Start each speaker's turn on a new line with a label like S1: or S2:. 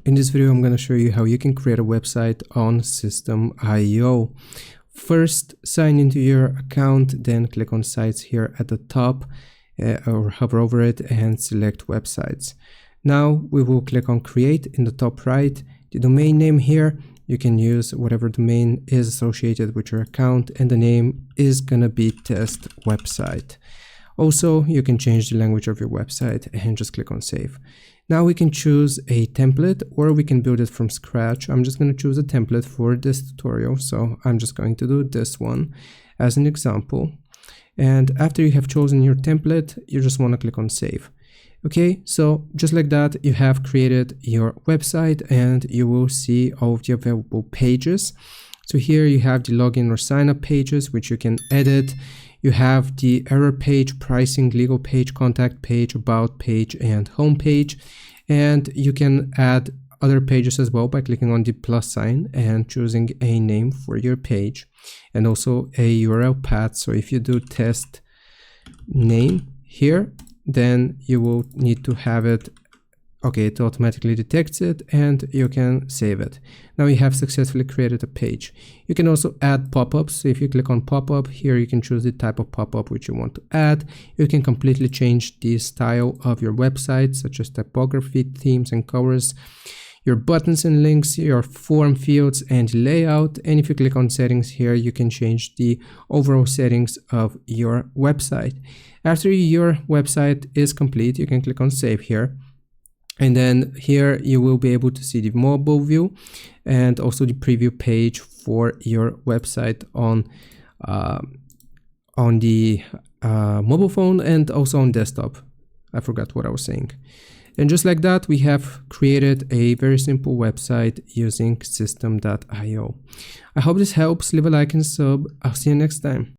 S1: In this video, I'm going to show you how you can create a website on Systeme.io. First, sign into your account, then click on Sites here at the top or hover over it and select Websites. Now we will click on Create in the top right. The domain name here, you can use whatever domain is associated with your account, and the name is going to be Test Website. Also, you can change the language of your website and just click on Save. Now we can choose a template or we can build it from scratch. I'm just going to choose a template for this tutorial. So I'm just going to do this one as an example. And after you have chosen your template, you just want to click on Save. Okay, so just like that, you have created your website and you will see all of the available pages. So here you have the login or sign up pages, which you can edit. You have the error page, pricing, legal page, contact page, about page, and home page. And you can add other pages as well by clicking on the plus sign and choosing a name for your page and also a URL path. So if you do test name here, then you will need to have it. Okay, it automatically detects it and you can save it. Now you have successfully created a page. You can also add pop-ups. So if you click on pop-up here, you can choose the type of pop-up which you want to add. You can completely change the style of your website, such as typography, themes, and colors, your buttons and links, your form fields, and layout. And if you click on settings here, you can change the overall settings of your website. After your website is complete, you can click on save here. And then here you will be able to see the mobile view and also the preview page for your website on the mobile phone and also on desktop. I forgot what I was saying. And just like that, we have created a very simple website using Systeme.io. I hope this helps. Leave a like and sub. I'll see you next time.